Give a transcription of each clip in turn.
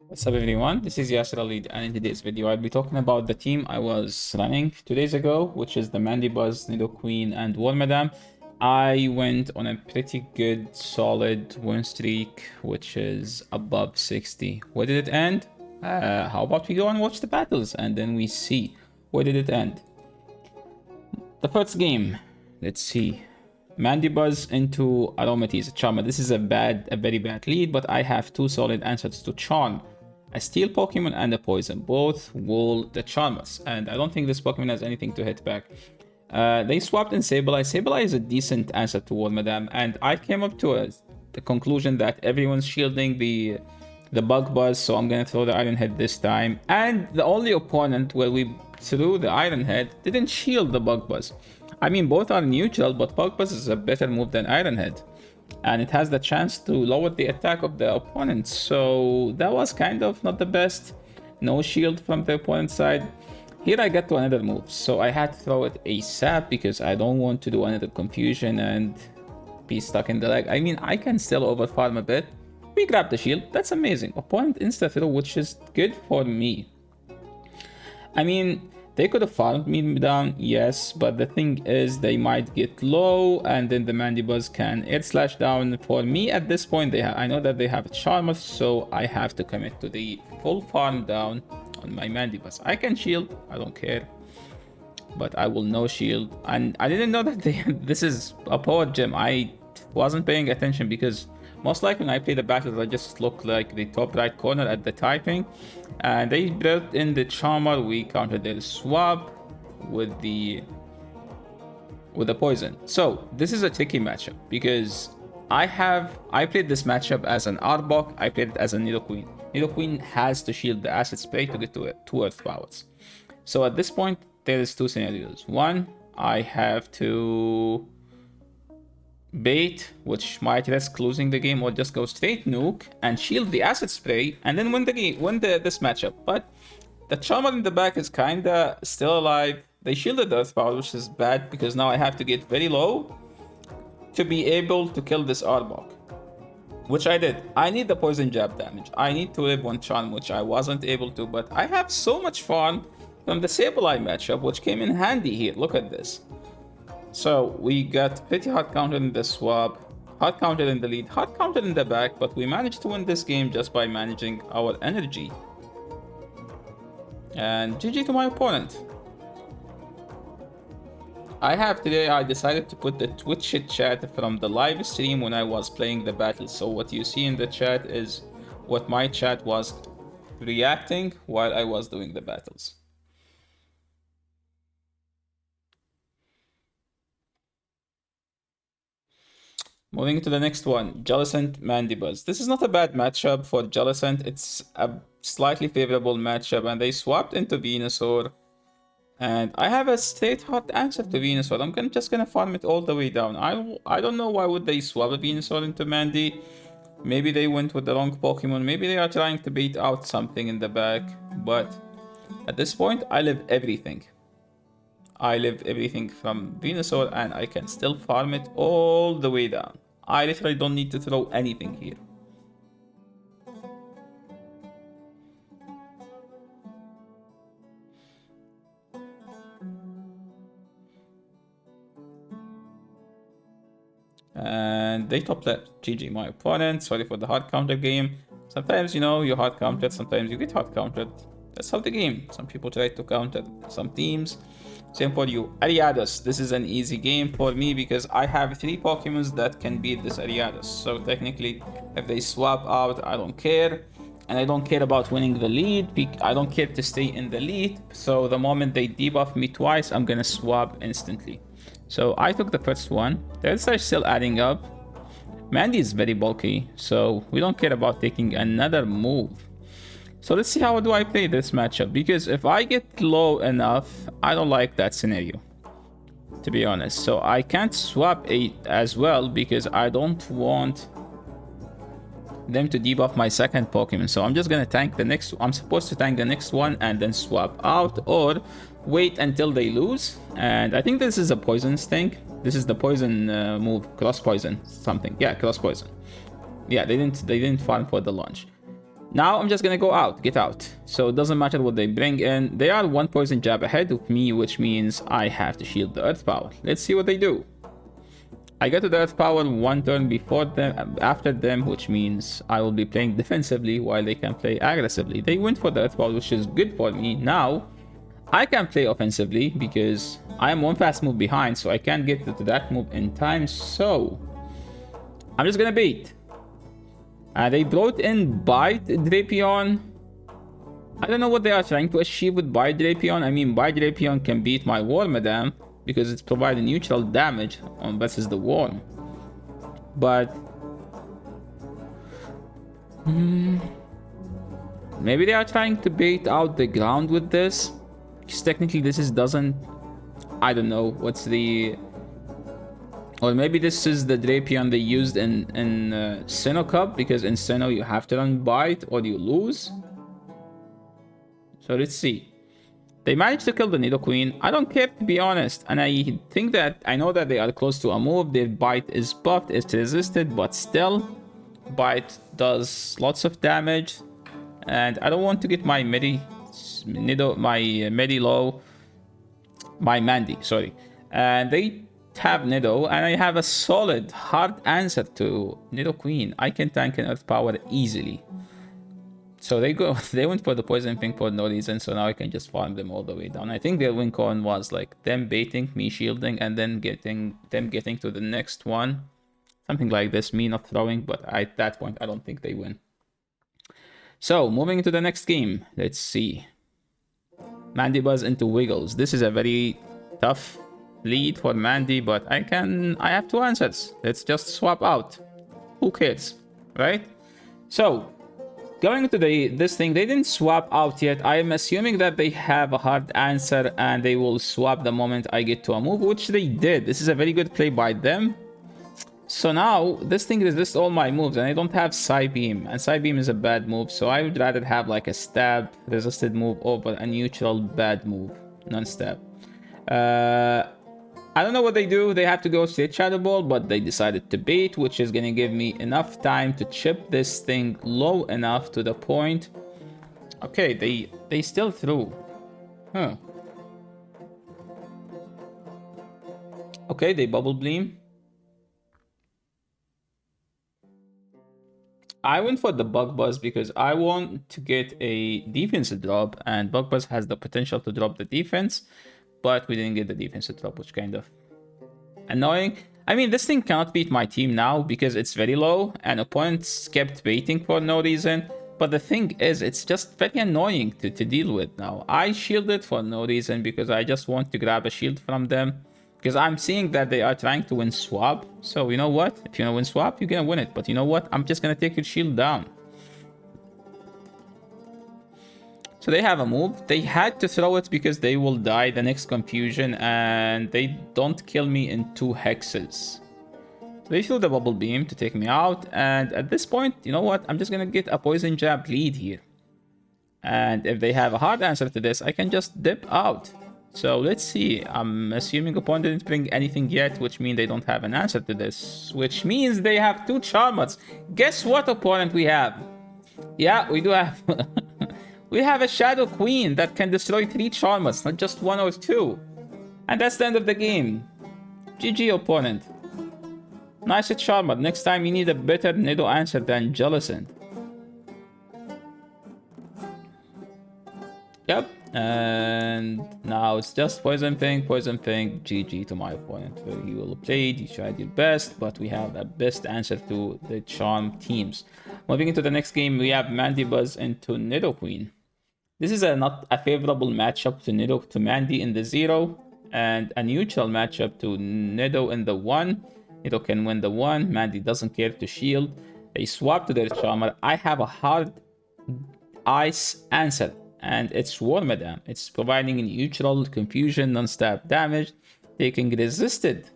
What's up everyone, this is Yasser Alid, and in today's video I'll be talking about the team I was running 2 days ago, which is the Mandibuzz, Nidoqueen, and Wormadam. I went on a pretty good solid win streak, which is above 60. Where did it end? How about we go and watch the battles and then we see where did it end. The first game, let's see. Mandibuzz into Aromatisse, Charmer. This is a very bad lead, but I have two solid answers to Charm. A Steel Pokemon and a Poison, both wall the Charmers, and I don't think this Pokemon has anything to hit back. They swapped in Sableye. Sableye is a decent answer to Wormadam, and I came up to the conclusion that everyone's shielding the Bug Buzz, so I'm gonna throw the Iron Head this time. And the only opponent where we threw the Iron Head didn't shield the Bug Buzz. I mean, both are neutral, but Bug Buzz is a better move than Iron Head, and it has the chance to lower the attack of the opponent, so that was kind of not the best. No shield from the opponent's side. Here I get to another move, so I had to throw it ASAP because I don't want to do another confusion and be stuck in the leg. I mean, I can still overfarm a bit. We grab the shield, that's amazing. Opponent insta throw, which is good for me. I mean, they could have farmed me down, yes, but the thing is they might get low and then the Mandibuzz can air slash down. For me at this point, I know that they have a Charmer, so I have to commit to the full farm down on my Mandibuzz. I can shield, I don't care, but I will no shield. And I didn't know that this is a power gem. I wasn't paying attention because most likely when I play the battles, I just look like the top right corner at the typing. And they built in the Charmer. We countered their swap with the poison. So this is a tricky matchup because I played this matchup as an Arbok. I played it as a Nidoqueen. Nidoqueen has to shield the acid spray to get to it, 2 Earth Powers. So at this point, there is 2 scenarios. One, I have to bait, which might risk losing the game, or just go straight nuke and shield the acid spray and then win the game, this matchup. But the Charmer in the back is kinda still alive. They shielded the Earth Power, which is bad because now I have to get very low to be able to kill this Arbok, which I did. I need the poison jab damage. I need to live one charm, which I wasn't able to, but I have so much farm from the Sableye matchup, which came in handy here. Look at this. So we got pretty hard counted in the swap, hard counted in the lead, hard counted in the back, but we managed to win this game just by managing our energy. And GG to my opponent. I decided to put the Twitch chat from the live stream when I was playing the battle. So what you see in the chat is what my chat was reacting while I was doing the battles. Moving to the next one, Jellicent Mandibuzz. This is not a bad matchup for Jellicent. It's a slightly favorable matchup, and they swapped into Venusaur. And I have a straight hard answer to Venusaur. I'm just gonna farm it all the way down. I don't know why would they swap a Venusaur into Mandy. Maybe they went with the wrong Pokemon. Maybe they are trying to bait out something in the back. But at this point, I live everything. I live everything from Venusaur, and I can still farm it all the way down. I literally don't need to throw anything here. And they top left. GG, my opponent. Sorry for the hard counter game. Sometimes, you know, you hard countered, sometimes you get hard countered. That's how the game. Some people try to counter some teams. Same for you. Ariados. This is an easy game for me because I have 3 Pokemons that can beat this Ariados. So technically, if they swap out, I don't care. And I don't care about winning the lead. I don't care to stay in the lead. So the moment they debuff me twice, I'm gonna swap instantly. So I took the first one. The others are still adding up. Mandy is very bulky, so we don't care about taking another move. So let's see how do I play this matchup, because if I get low enough, I don't like that scenario, to be honest. So I can't swap 8 as well because I don't want them to debuff my second Pokemon. So I'm just gonna tank the next. I'm supposed to tank the next one and then swap out, or wait until they lose. And I think this is a poison stink. This is the poison move, cross poison something. Yeah, cross poison. Yeah, they didn't farm for the launch. Now I'm just gonna go out, get out. So it doesn't matter what they bring in. They are 1 poison jab ahead of me, which means I have to shield the earth power. Let's see what they do. I get to the earth power 1 turn before them, after them, which means I will be playing defensively while they can play aggressively. They went for the earth power, which is good for me. Now I can play offensively because I am 1 fast move behind, so I can't get to that move in time. So I'm just gonna bait. They brought in Bite Drapion. I don't know what they are trying to achieve with Bite Drapion. I mean, Bite Drapion can beat my Wormadam because it's providing neutral damage on versus the Worm. But maybe they are trying to bait out the ground with this. Because technically this doesn't... I don't know what's the... Or maybe this is the Drapion they used in Sinnoh Cup, because in Sinnoh you have to run Bite or you lose. So let's see. They managed to kill the Nidoqueen. I don't care, to be honest. And I think that... I know that they are close to a move. Their Bite is buffed, it's resisted, but still, Bite does lots of damage. And I don't want to get my Mandy low. My Mandy, sorry. And they have Nido, and I have a solid, hard answer to Nidoqueen. I can tank an Earth Power easily. So they went for the Poison Pink for no reason, so now I can just farm them all the way down. I think their win con was like them baiting, me shielding, and then getting to the next one. Something like this, me not throwing, but at that point, I don't think they win. So, moving into the next game, let's see. Mandibuzz into Wiggles. This is a very tough lead for Mandy, but I have 2 answers. Let's just swap out. Who cares, right? So, going to this thing, they didn't swap out yet. I'm assuming that they have a hard answer and they will swap the moment I get to a move, which they did. This is a very good play by them. So now, this thing resists all my moves, and I don't have Psybeam, and Psybeam is a bad move, so I would rather have like a stab resisted move over a neutral bad move, non-stab. I don't know what they do. They have to go straight Shadow Ball, but they decided to bait, which is going to give me enough time to chip this thing low enough to the point. Okay, they still threw. Huh. Okay, they Bubble Beam. I went for the Bug Buzz because I want to get a defense drop, and Bug Buzz has the potential to drop the defense, but we didn't get the defense drop, which kind of annoying. I mean, this thing cannot beat my team now because it's very low, and opponents kept baiting for no reason. But the thing is, it's just very annoying to deal with now. I shielded for no reason because I just want to grab a shield from them. Because I'm seeing that they are trying to win swap. So you know what? If you're gonna win swap, you're gonna win it. But you know what? I'm just gonna take your shield down. So they have a move. They had to throw it because they will die the next confusion. And they don't kill me in 2 hexes. So they threw the Bubble Beam to take me out. And at this point, you know what? I'm just gonna get a Poison Jab lead here. And if they have a hard answer to this, I can just dip out. So let's see. I'm assuming opponent didn't bring anything yet, which means they don't have an answer to this. Which means they have 2 Charmats. Guess what opponent we have? Yeah, we do have... we have a Shadow Queen that can destroy 3 Charmats, not just 1 or 2. And that's the end of the game. GG opponent. Nice Charmat. Next time you need a better Nido answer than Jellicent. Yep. And now it's just Poison Pink, GG to my opponent. You will played, you tried your best, but we have a best answer to the Charm teams. Moving into the next game, we have Mandibuzz into Nidoqueen. This is not a favorable matchup to Mandy in the 0, and a neutral matchup to Nido in the 1. Nido can win the 1, Mandy doesn't care to shield. They swap to their Charmer. I have a hard ice answer. And it's Wormadam. It's providing neutral, confusion, non-stab damage, taking resisted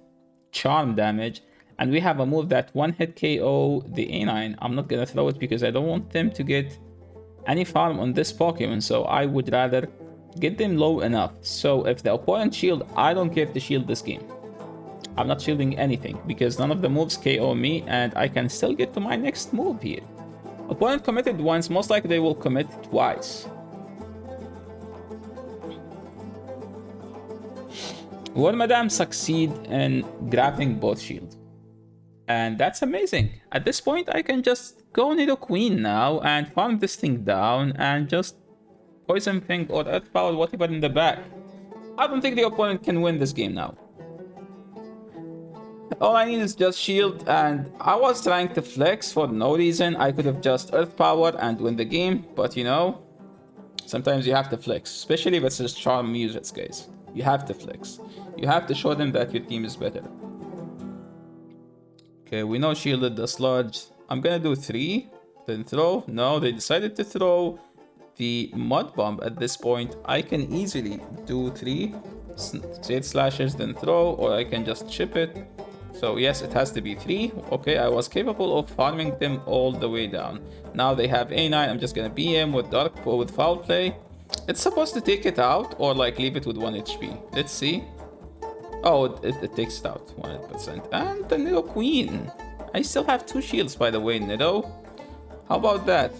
charm damage. And we have a move that 1-hit KO the A9. I'm not gonna throw it because I don't want them to get any farm on this Pokemon. So I would rather get them low enough. So if the opponent shield, I don't care to shield this game. I'm not shielding anything because none of the moves KO me, and I can still get to my next move here. Opponent committed once, most likely they will commit twice. Wormadam succeed in grabbing both shield. And that's amazing. At this point, I can just go Nidoqueen now and farm this thing down and just poison thing or earth power, whatever in the back. I don't think the opponent can win this game now. All I need is just shield, and I was trying to flex for no reason. I could have just earth power and win the game, but you know, sometimes you have to flex, especially versus charm users, guys. You have to flex. You have to show them that your team is better. Okay, we know shielded the sludge. I'm gonna do 3, then throw. No, they decided to throw the mud bomb at this point. I can easily do 3 straight slashes, then throw, or I can just chip it. So yes, it has to be 3. Okay, I was capable of farming them all the way down. Now they have A9. I'm just gonna BM with dark with foul play. It's supposed to take it out or like leave it with 1 HP. Let's see. Oh, it takes it out 100%. And the Nidoqueen. I still have 2 shields, by the way, Nido. How about that?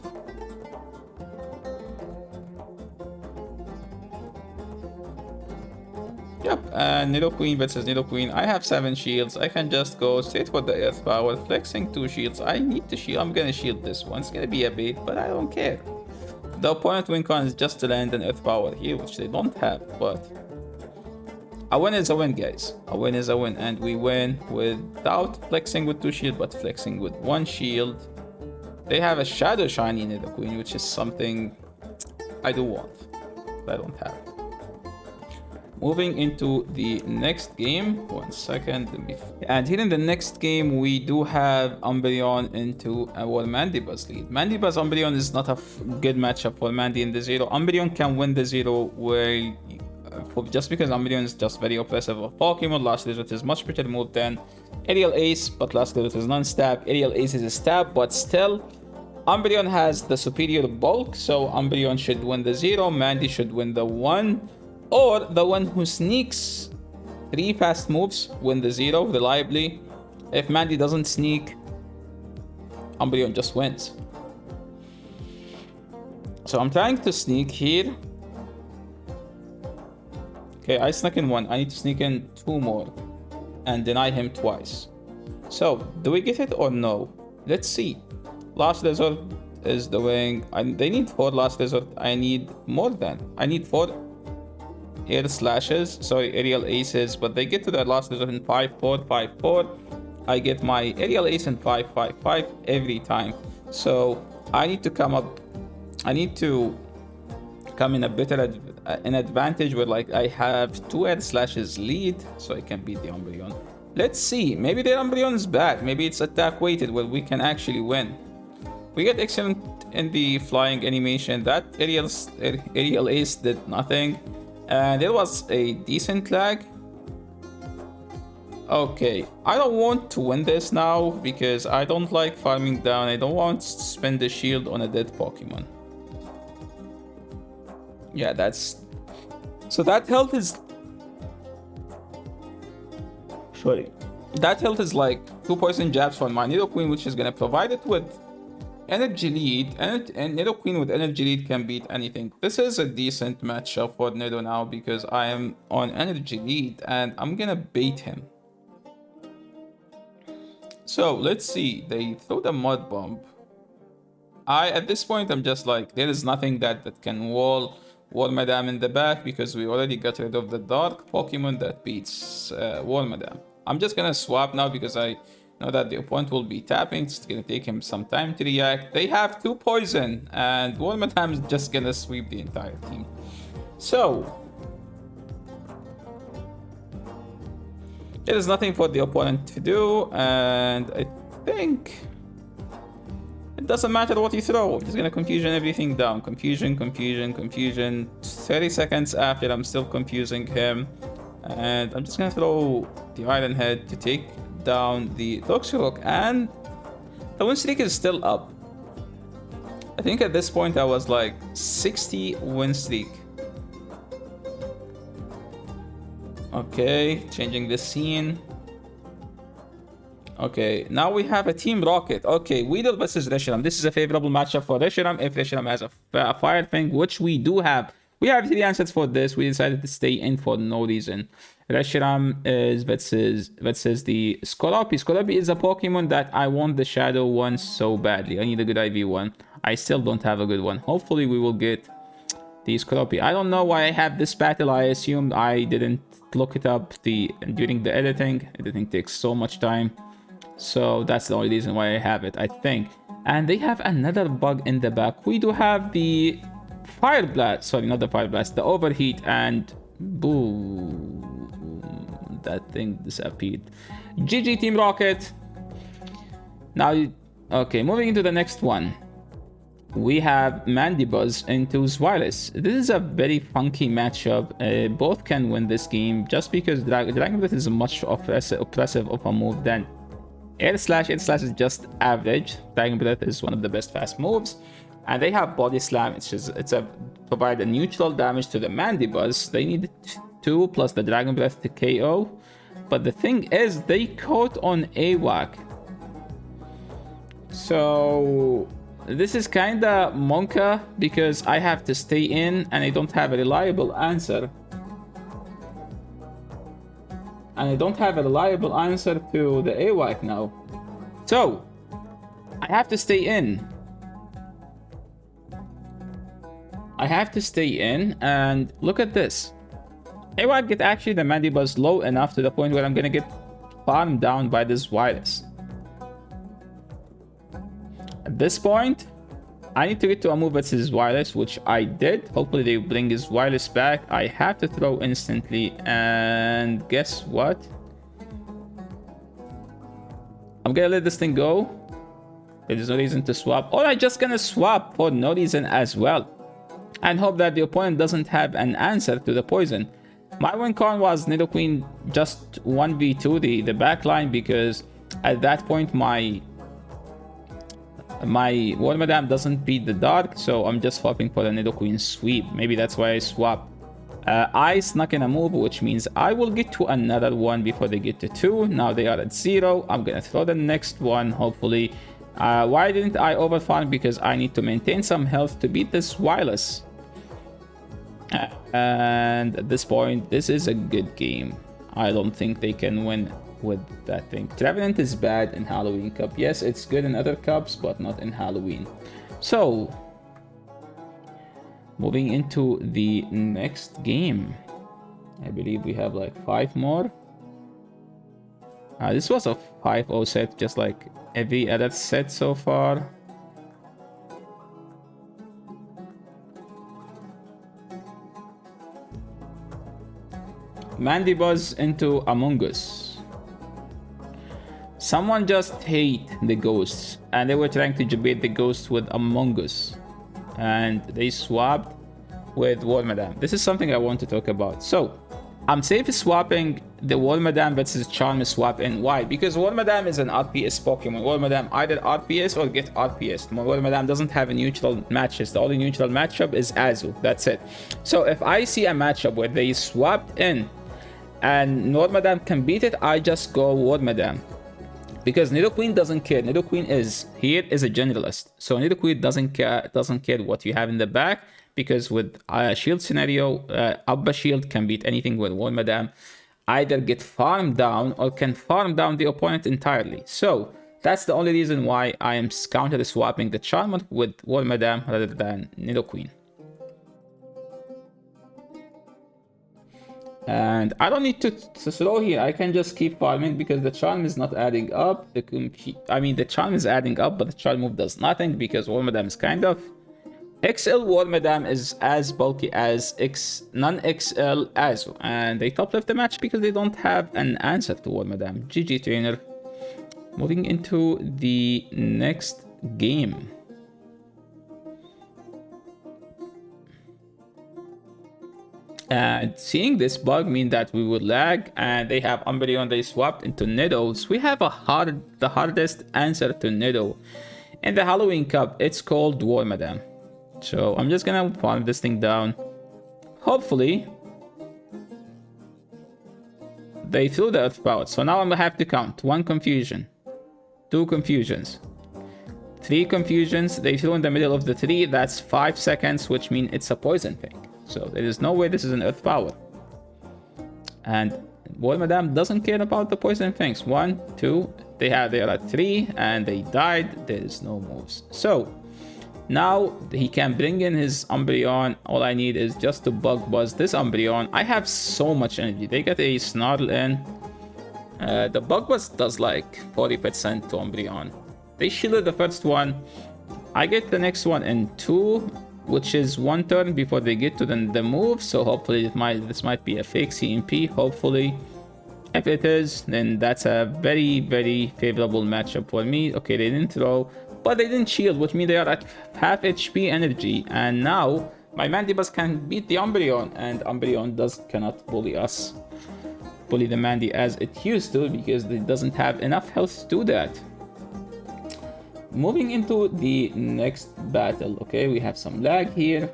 Yep, Nidoqueen versus Nidoqueen. I have 7 shields. I can just go straight for the earth power, flexing 2 shields. I need to shield. I'm gonna shield this one. It's gonna be a bait, but I don't care. The opponent win con is just to land an earth power here, which they don't have, but a win is a win, guys. A win is a win, and we win without flexing with 2 shield, but flexing with 1 shield. They have a shadow shiny Nidoqueen, which is something I do want, but I don't have. Moving into the next game, 1 second. And here in the next game, we do have Umbreon into our Mandibuzz lead. Mandibuzz Umbreon is not a good matchup for Mandy in the 0. Umbreon can win the 0 where just because Umbreon is just very oppressive of Pokemon. Last Resort is much better move than Aerial Ace, but Last Resort is non-stab. Aerial Ace is a stab, but still, Umbreon has the superior bulk, so Umbreon should win the 0. Mandy should win the 1. Or the one who sneaks 3 fast moves win the 0 reliably. If Mandy doesn't sneak, Umbreon just wins. So I'm trying to sneak here. Okay, I snuck in 1. I need to sneak in 2 more and deny him twice. So, do we get it or no? Let's see. Last Resort is doing... they need 4 Last Resort. I need more than. I need 4 air slashes, sorry, aerial aces, but they get to their Last Resort in 5-4, 5-4. I get my aerial ace in 5-5-5 every time. So I need to come in a better an advantage where like I have 2 air slashes lead, so I can beat the Umbreon. Let's see, maybe the Umbreon is bad, maybe it's attack weighted where we can actually win. We get excellent in the flying animation. That aerial ace did nothing. And there was a decent lag. Okay, I don't want to win this now because I don't like farming down. I don't want to spend the shield on a dead Pokemon. Yeah, that's... So that health is... Sorry. That health is like 2 poison jabs for my Nidoqueen, which is gonna provide it with energy lead, and Nidoqueen with energy lead can beat anything. This is a decent matchup for Nido now because I am on energy lead and I'm gonna bait him. So let's see, they throw the mud bomb. At this point I'm just like, there is nothing that can wall Wormadam in the back because we already got rid of the dark Pokemon that beats Wormadam. I'm just gonna swap now because I know that the opponent will be tapping. It's gonna take him some time to react. They have 2 poison and Wormadam is just gonna sweep the entire team. So there is nothing for the opponent to do, and I think it doesn't matter what you throw. He's gonna confusion everything down. Confusion. 30 seconds after, I'm still confusing him, and I'm just gonna throw the Iron Head to take down the Toxicroak, and the win streak is still up. I think at this point I was like 60 win streak. Okay, changing the scene. Okay, now we have a Team Rocket. Okay, Weedle versus Reshiram. This is a favorable matchup for Reshiram if Reshiram has a fire thing, which we do have. We have 3 answers for this. We decided to stay in for no reason. Reshiram is versus the Skolopi. Skolopi is a Pokemon that I want the Shadow one so badly. I need a good IV one. I still don't have a good one. Hopefully we will get the Skolopi. I don't know why I have this battle. I assumed I didn't look it up during the editing. Editing takes so much time. So that's the only reason why I have it, I think. And they have another bug in the back. We do have the Fire Blast. Sorry, not the Fire Blast. The Overheat and... boom. That thing disappeared. GG Team Rocket. Now, okay, moving into the next one. We have Mandibuzz into Zweilous. This is a very funky matchup. Both can win this game just because Dragon Breath is a much oppressive of a move than Air Slash. Air Slash is just average. Dragon Breath is one of the best fast moves. And they have Body Slam. Provide a neutral damage to the Mandibuzz. They need 2 plus the Dragon Breath to KO. But the thing is, they caught on AWAC. So this is kinda monka because I have to stay in and I don't have a reliable answer. And I don't have a reliable answer to the AWAC now. So, I have to stay in. I have to stay in, and look at this. AWAC get actually the Mandibuzz low enough to the point where I'm gonna get farmed down by this virus. At this point, I need to get to a move versus wireless, which I did. Hopefully they bring his wireless back. I have to throw instantly, and guess what? I'm gonna let this thing go. There's no reason to swap. Or I'm just gonna swap for no reason as well. And hope that the opponent doesn't have an answer to the poison. My win con was Nidoqueen just 1v2 the backline, because at that point my Wormadam doesn't beat the Dark, so I'm just hoping for a Nidoqueen sweep. Maybe that's why I swap. I snuck in a move, which means I will get to another one before they get to 2. Now they are at 0. I'm gonna throw the next one, hopefully. Why didn't I overfarm? Because I need to maintain some health to beat this wireless. And at this point, this is a good game. I don't think they can win with that thing. Trevenant is bad in Halloween Cup. Yes, it's good in other cups, but not in Halloween. So, moving into the next game. I believe we have like 5 more. This was a 5-0 set, just like every other set so far. Mandibuzz into Among Us. Someone just hate the ghosts, and they were trying to debate the ghosts with Among Us, and they swapped with Wormadam. This is something I want to talk about. So, I'm safe swapping the Wormadam versus Charm swap in. Why? Because Wormadam is an RPS Pokemon. Wormadam either RPS or get RPS. Wormadam doesn't have a neutral matches. The only neutral matchup is Azu. That's it. So if I see a matchup where they swapped in and Wormadam can beat it, I just go Wormadam. Because Nidoqueen doesn't care. Nidoqueen is a generalist. So Nidoqueen doesn't care what you have in the back. Because with a shield scenario, Abba Shield can beat anything with Wormadam. Either get farmed down or can farm down the opponent entirely. So that's the only reason why I am counter swapping the Charmer with Wormadam rather than Nidoqueen. And I don't need to throw here. I can just keep farming because the charm is not adding up. The charm is adding up, but the charm move does nothing because Wormadam is kind of... XL Wormadam is as bulky as non-XL Azu. And they top left the match because they don't have an answer to Wormadam. GG trainer. Moving into the next game. And seeing this bug mean that we would lag, and they have Umbreon, they swapped into Nido. So we have the hardest answer to Nido. In the Halloween Cup, it's called Wormadam. So I'm just gonna farm this thing down. Hopefully, they threw the Earth Power. So now I'm gonna have to count. 1 confusion, 2 confusions, 3 confusions. They threw in the middle of the 3. That's 5 seconds, which means it's a poison thing. So there is no way this is an earth power. And Wormadam doesn't care about the poison things. 1, 2, they are at 3 and they died. There is no moves. So now he can bring in his Umbreon. All I need is just to bug buzz this Umbreon. I have so much energy. They get a Snarl in. The bug buzz does like 40% to Umbreon. They shielded the first one. I get the next one in 2, which is 1 turn before they get to the move. So hopefully this might be a fake CMP. Hopefully. If it is, then that's a very, very favorable matchup for me. Okay, they didn't throw, but they didn't shield, which means they are at half HP energy. And now my Mandibuzz can beat the Umbreon, and Umbreon cannot bully the Mandy as it used to, because it doesn't have enough health to do that. Moving into the next battle. Okay, we have some lag here.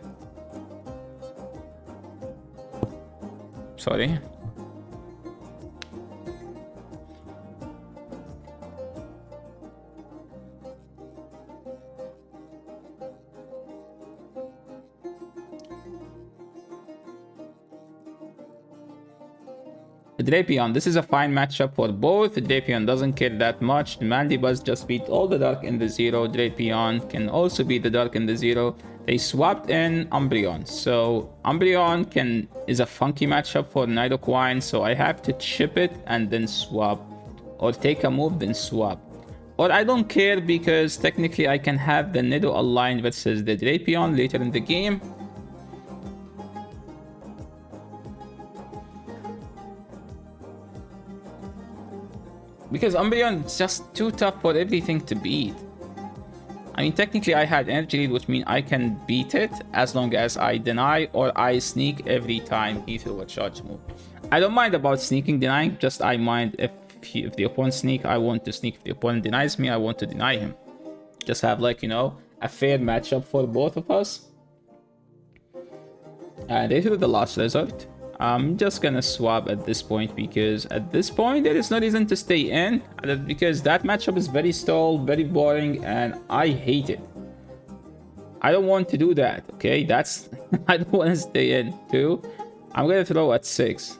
Sorry. Drapion, this is a fine matchup for both. Drapion doesn't care that much. Mandibuzz just beat all the dark in the 0. Drapion can also beat the dark in the 0. They swapped in Umbreon. So Umbreon is a funky matchup for Nidoqueen. So I have to chip it and then swap. Or take a move, then swap. Or I don't care, because technically I can have the Nido aligned versus the Drapion later in the game. Because Umbreon is just too tough for everything to beat. I mean, technically I had energy lead, which means I can beat it as long as I deny or I sneak every time he threw a charge move. I don't mind about sneaking, denying, just I mind if the opponent sneak, I want to sneak. If the opponent denies me, I want to deny him. Just have, like, you know, a fair matchup for both of us. And they threw the last resort. I'm just gonna swap at this point, because at this point there is no reason to stay in, because that matchup is very stalled, very boring, and I hate it. I don't want to do that, okay? That's I don't want to stay in too. I'm gonna throw at 6,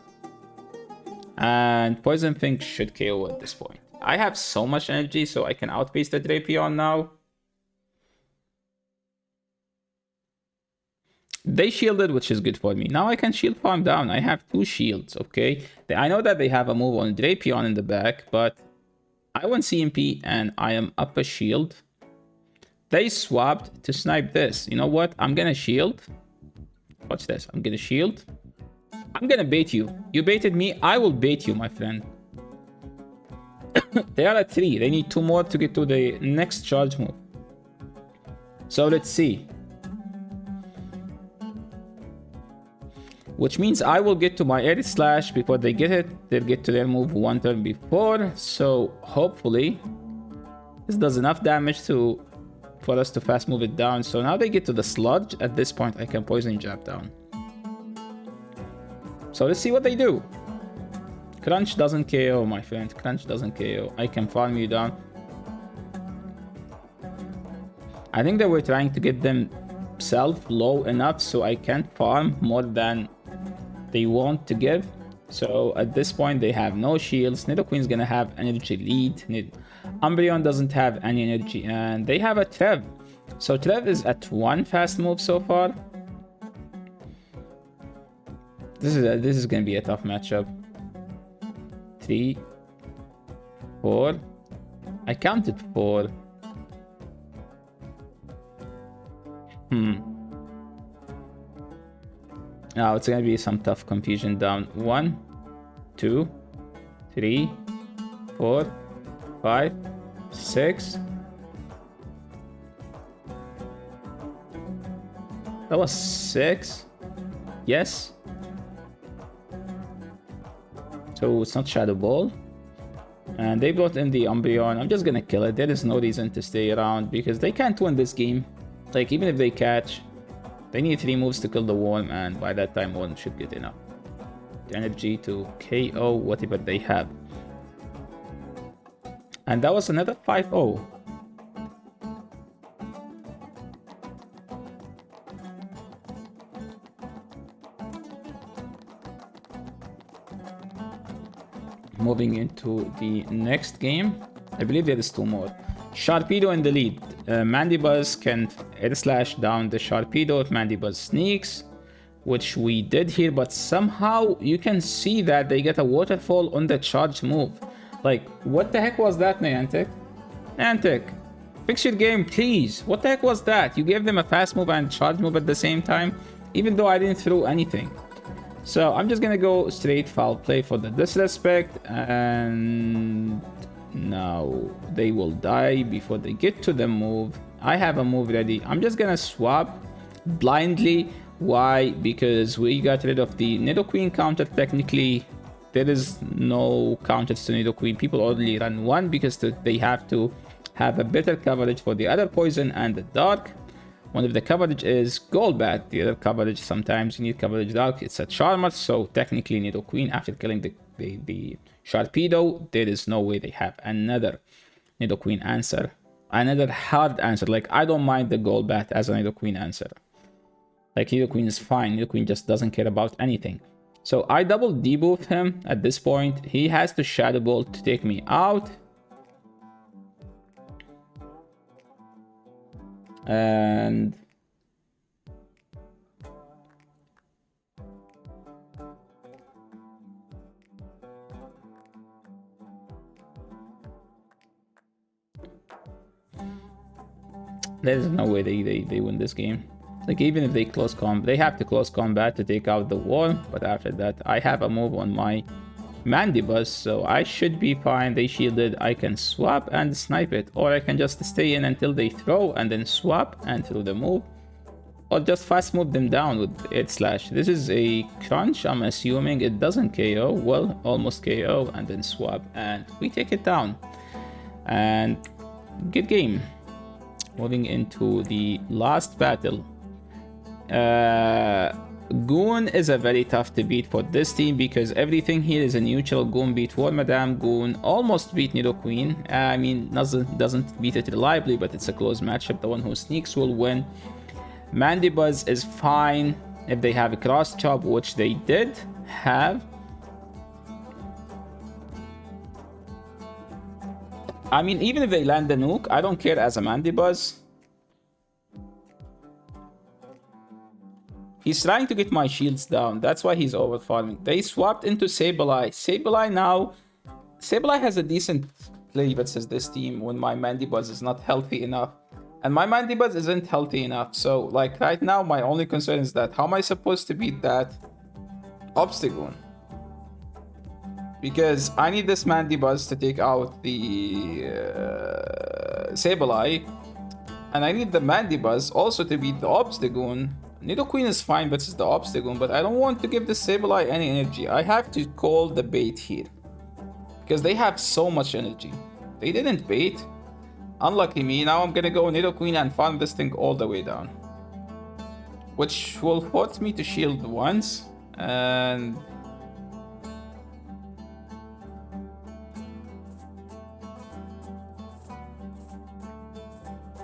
and Poison Fink should KO at this point. I have so much energy, so I can outpace the Drapion now. They shielded, which is good for me. Now I can shield farm down. I have 2 shields, okay? I know that they have a move on Drapion in the back, but I want CMP and I am up a shield. They swapped to snipe this. You know what? I'm gonna shield. Watch this. I'm gonna shield. I'm gonna bait you. You baited me. I will bait you, my friend. They are at 3. They need 2 more to get to the next charge move. So let's see. Which means I will get to my Air Slash before they get it. They'll get to their move 1 turn before. So hopefully this does enough damage for us to fast move it down. So now they get to the Sludge. At this point I can Poison Jab down. So let's see what they do. Crunch doesn't KO, my friend. Crunch doesn't KO. I can farm you down. I think they were trying to get themselves low enough so I can't farm more than they want to give. So at this point they have no shields. Nidoqueen's gonna have energy lead. Umbreon doesn't have any energy, and they have a Trev. So Trev is at 1 fast move so far. This is gonna be a tough matchup. 3, 4. I counted 4. Now it's gonna be some tough confusion down. 1, 2, 3, 4, 5, 6. That was 6. Yes. So it's not Shadow Ball. And they brought in the Umbreon. I'm just gonna kill it. There is no reason to stay around, because they can't win this game. Like, even if they catch, they need 3 moves to kill the Worm, and by that time Worm should get enough energy to KO whatever they have. And that was another 5-0. Moving into the next game. I believe there is 2 more. Sharpedo in the lead. Mandibuzz can air slash down the Sharpedo if Mandibuzz sneaks, which we did here, but somehow you can see that they get a waterfall on the charge move. Like, what the heck was that, Niantic? Niantic, fix your game, please. What the heck was that? You gave them a fast move and charge move at the same time, even though I didn't throw anything. So I'm just gonna go straight foul play for the disrespect, and now they will die before they get to the move. I have a move ready. I'm just gonna swap blindly. Why? Because we got rid of the Nidoqueen counter. Technically, there is no counters to Nidoqueen. People only run one because they have to have a better coverage for the other poison and the dark. One of the coverage is Golbat. The other coverage, sometimes you need coverage dark. It's a Charmer, so technically Nidoqueen, after killing the Sharpedo, there is no way they have another Nidoqueen answer. Another hard answer. Like, I don't mind the Golbat as a Nidoqueen answer. Like, Nidoqueen is fine. Nidoqueen just doesn't care about anything. So I double debuff him at this point. He has to Shadow Ball to take me out. And there's no way they win this game. Like, even if they close combat, they have to close combat to take out the wall. But after that, I have a move on my Mandibuzz, so I should be fine. They shielded. I can swap and snipe it, or I can just stay in until they throw and then swap and throw the move, or just fast move them down with Air Slash. This is a crunch. I'm assuming it doesn't KO. Well, almost KO, and then swap and we take it down. And good game. Moving into the last battle. Goon is a very tough to beat for this team because everything here is a neutral. Goon beat Wormadam. Goon almost beat Nidoqueen. I mean, doesn't beat it reliably, but it's a close matchup. The one who sneaks will win. Mandibuzz is fine if they have a cross chop, which they did have. I mean, even if they land the nuke, I don't care as a Mandibuzz. He's trying to get my shields down. That's why he's over farming. They swapped into Sableye. Sableye now... Sableye has a decent play versus this team when my Mandibuzz is not healthy enough. And my Mandibuzz isn't healthy enough. So, like, right now, my only concern is that how am I supposed to beat that Obstagoon? Because I need this Mandibuzz to take out the Sableye. And I need the Mandibuzz also to beat the Obstagoon. Nidoqueen is fine versus the Obstagoon, but I don't want to give the Sableye any energy. I have to call the bait here. Because they have so much energy. They didn't bait. Unlucky me, now I'm gonna go Nidoqueen and farm this thing all the way down. Which will force me to shield once. And...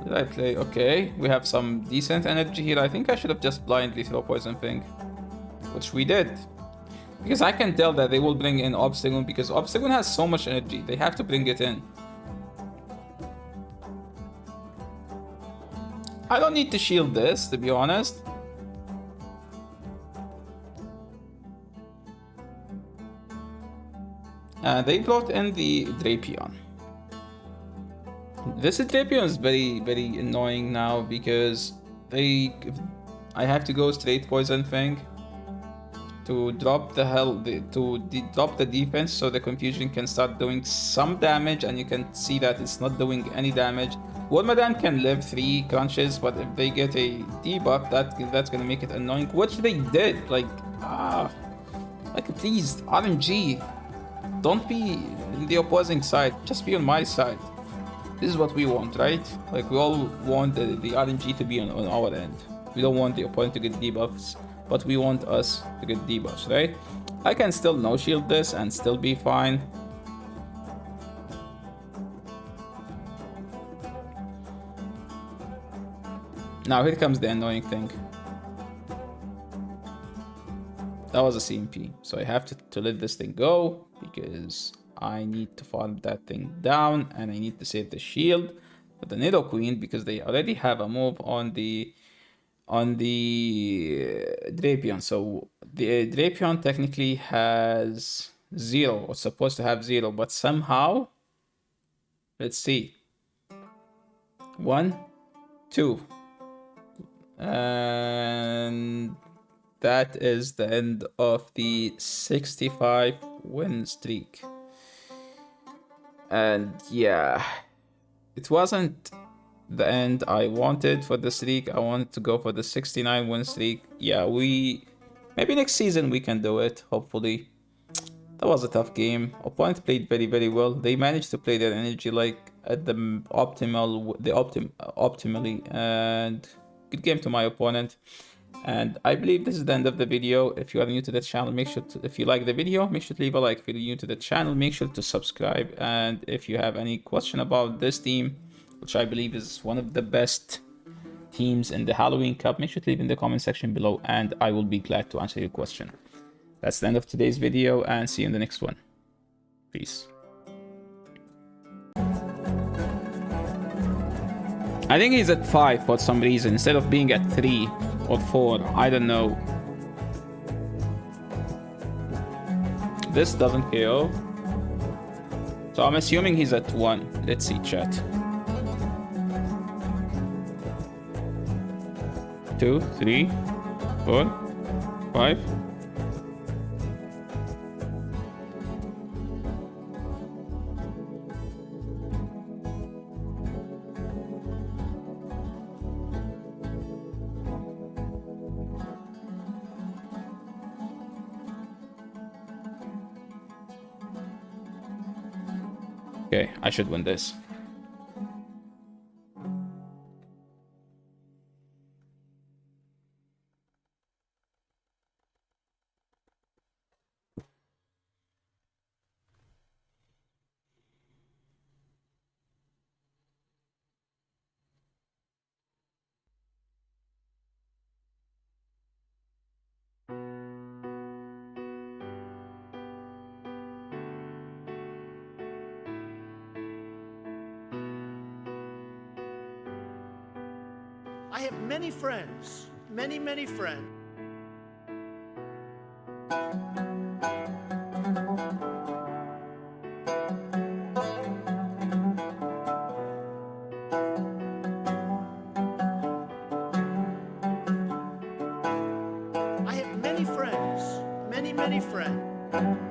did I play? Okay, we have some decent energy here. I think I should have just blindly throw Poison Thing, which we did. Because I can tell that they will bring in Obstagoon, because Obstagoon has so much energy. They have to bring it in. I don't need to shield this, to be honest. They brought in the Drapion. This Drapion is very annoying now because I have to go straight Poison Thing to drop drop the defense so the confusion can start doing some damage, and you can see that it's not doing any damage. Wormadam can live 3 crunches, but if they get a debuff, that's gonna make it annoying, which they did. Like please, RNG, don't be in the opposing side, just be on my side. This is what we want, right? Like, we all want the RNG to be on our end. We don't want the opponent to get debuffs, but we want us to get debuffs, right? I can still no-shield this and still be fine. Now here comes the annoying thing. That was a CMP, so I have to let this thing go because I need to farm that thing down and I need to save the shield for the Nidoqueen because they already have a move on the Drapion. So the Drapion technically has 0, or supposed to have 0, but somehow, let's see, 1, 2, and that is the end of the 65 win streak. And yeah, it wasn't the end I wanted for the streak. I wanted to go for the 69 win streak. Yeah, maybe next season we can do it, hopefully. That was a tough game. Opponent played very, very well. They managed to play their energy like at the optimally, and good game to my opponent. And I believe this is the end of the video. If you are new to the channel, make sure to, if you like the video, make sure to leave a like. If you're new to the channel, make sure to subscribe. And if you have any question about this team, which I believe is one of the best teams in the Halloween Cup, make sure to leave in the comment section below and I will be glad to answer your question. That's the end of today's video and see you in the next one. Peace. I think he's at 5 for some reason instead of being at 3 or 4. I don't know. This doesn't KO. So I'm assuming he's at 1. Let's see, chat. 2, 3, 4, 5. Okay, I should win this. I have many friends, many friends. I have many friends, many friends.